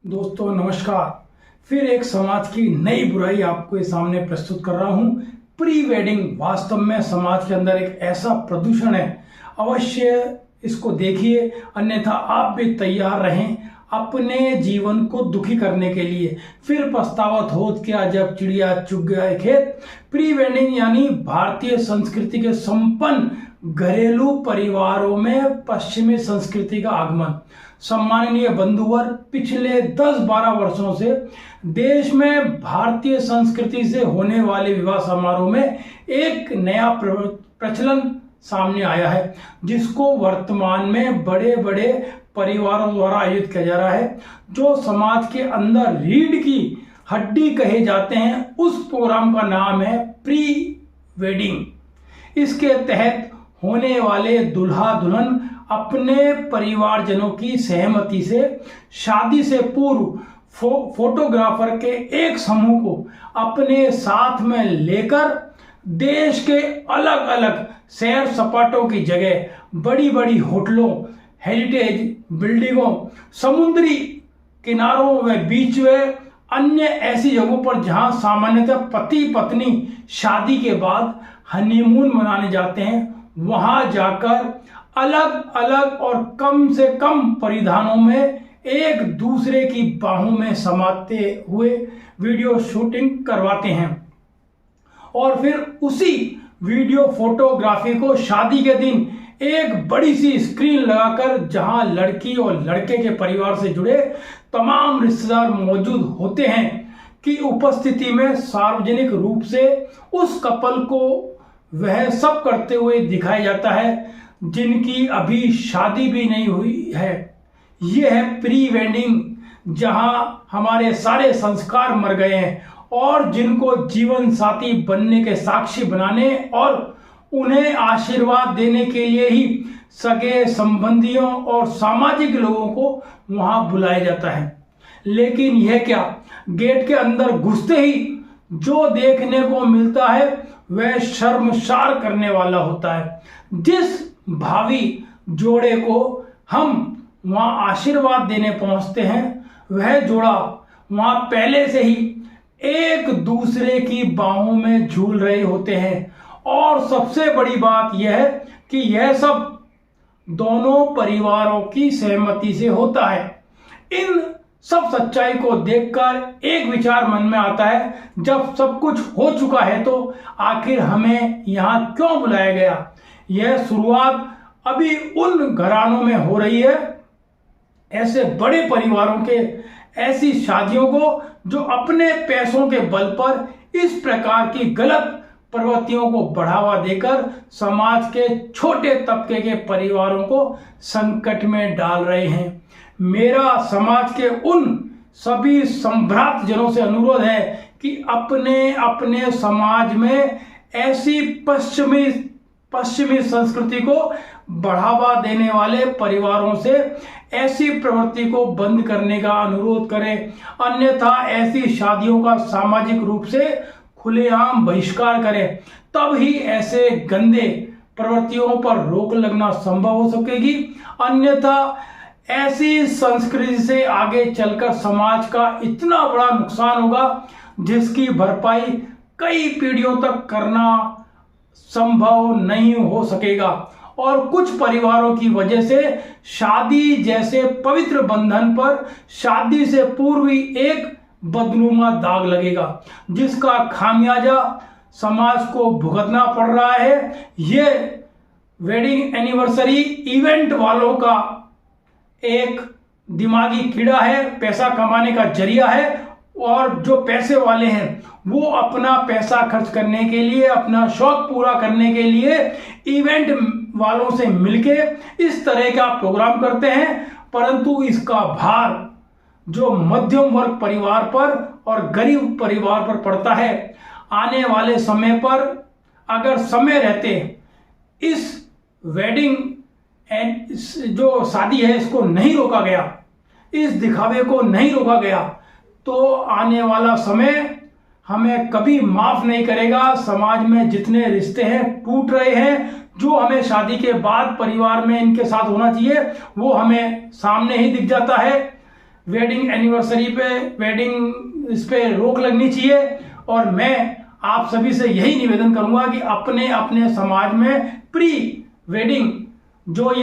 दोस्तों नमस्कार। फिर एक समाज की नई बुराई आपके सामने प्रस्तुत कर रहा हूं। प्री वेडिंग वास्तव में समाज के अंदर एक ऐसा प्रदूषण है, अवश्य इसको देखिए, अन्यथा आप भी तैयार रहें अपने जीवन को दुखी करने के लिए। फिर पछतावत होत क्या जब चिड़िया चुग गया खेत। प्री वेडिंग यानी भारतीय संस्कृति के संपन्न घरेलू परिवारों में पश्चिमी संस्कृति का आगमन। सम्माननीय बंधुवर, पिछले 10-12 वर्षों से देश में भारतीय संस्कृति से होने वाले विवाह समारोह में एक नया प्रचलन सामने आया है, जिसको वर्तमान में बड़े बड़े परिवारों द्वारा आयोजित किया जा रहा है, जो समाज के अंदर रीढ़ की हड्डी कहे जाते हैं। उस प्रोग्राम का नाम है प्री वेडिंग। इसके तहत होने वाले दूल्हा दुल्हन अपने परिवारजनों की सहमति से शादी से पूर्व फोटोग्राफर के एक समूह को अपने साथ में लेकर देश के अलग अलग सैर सपाटों की जगह बड़ी बड़ी होटलों, हेरिटेज बिल्डिंगों, समुद्री किनारों व बीच व अन्य ऐसी जगहों पर जहां सामान्यतः पति पत्नी शादी के बाद हनीमून मनाने जाते हैं, वहां जाकर अलग अलग और कम से कम परिधानों में एक दूसरे की बाहों में समाते हुए वीडियो शूटिंग करवाते हैं और फिर उसी वीडियो फोटोग्राफी को शादी के दिन एक बड़ी सी स्क्रीन लगाकर, जहां लड़की और लड़के के परिवार से जुड़े तमाम रिश्तेदार मौजूद होते हैं, की उपस्थिति में सार्वजनिक रूप से उस कपल को वह सब करते हुए दिखाया जाता है जिनकी अभी शादी भी नहीं हुई है। यह है प्री वेडिंग, जहां हमारे सारे संस्कार मर गए हैं और जिनको जीवन साथी बनने के साक्षी बनाने और उन्हें आशीर्वाद देने के लिए ही सगे संबंधियों और सामाजिक लोगों को वहां बुलाया जाता है। लेकिन यह क्या, गेट के अंदर घुसते ही जो देखने को मिलता है वह शर्मसार करने वाला होता है। जिस भावी जोड़े को हम वहां आशीर्वाद देने पहुंचते हैं, वह जोड़ा वहां पहले से ही एक दूसरे की बाहों में झूल रहे होते हैं। और सबसे बड़ी बात यह है कि यह सब दोनों परिवारों की सहमति से होता है। इन सब सच्चाई को देखकर एक विचार मन में आता है, जब सब कुछ हो चुका है तो आखिर हमें यहां क्यों बुलाया गया। यह शुरुआत अभी उन घरानों में हो रही है, ऐसे बड़े परिवारों के, ऐसी शादियों को जो अपने पैसों के बल पर इस प्रकार की गलत प्रवृत्तियों को बढ़ावा देकर समाज के छोटे तबके के परिवारों को संकट में डाल रहे हैं। मेरा समाज के उन सभी संभ्रांत जनों से अनुरोध है कि अपने अपने समाज में ऐसी पश्चिमी संस्कृति को बढ़ावा देने वाले परिवारों से ऐसी प्रवृत्ति को बंद करने का अनुरोध करें, अन्यथा ऐसी शादियों का सामाजिक रूप से खुलेआम बहिष्कार करें। तब ही ऐसे गंदे प्रवृत्तियों पर रोक लगना संभव हो सकेगी, अन्यथा ऐसी संस्कृति से आगे चलकर समाज का इतना बड़ा नुकसान होगा जिसकी भरपाई कई पीढ़ियों तक करना संभव नहीं हो सकेगा। और कुछ परिवारों की वजह से शादी जैसे पवित्र बंधन पर शादी से पूर्व ही एक बदनुमा दाग लगेगा, जिसका खामियाजा समाज को भुगतना पड़ रहा है। ये वेडिंग एनिवर्सरी इवेंट वालों का एक दिमागी कीड़ा है, पैसा कमाने का जरिया है, और जो पैसे वाले हैं वो अपना पैसा खर्च करने के लिए, अपना शौक पूरा करने के लिए इवेंट वालों से मिलके इस तरह का प्रोग्राम करते हैं। परंतु इसका भार जो मध्यम वर्ग परिवार पर और गरीब परिवार पर पड़ता है। आने वाले समय पर अगर समय रहते इस वेडिंग जो शादी है इसको नहीं रोका गया, इस दिखावे को नहीं रोका गया, तो आने वाला समय हमें कभी माफ नहीं करेगा। समाज में जितने रिश्ते हैं टूट रहे हैं, जो हमें शादी के बाद परिवार में इनके साथ होना चाहिए वो हमें सामने ही दिख जाता है। वेडिंग एनिवर्सरी पे, वेडिंग इस पे रोक लगनी चाहिए। और मैं आप सभी से यही निवेदन करूंगा कि अपने अपने समाज में प्री वेडिंग जो ये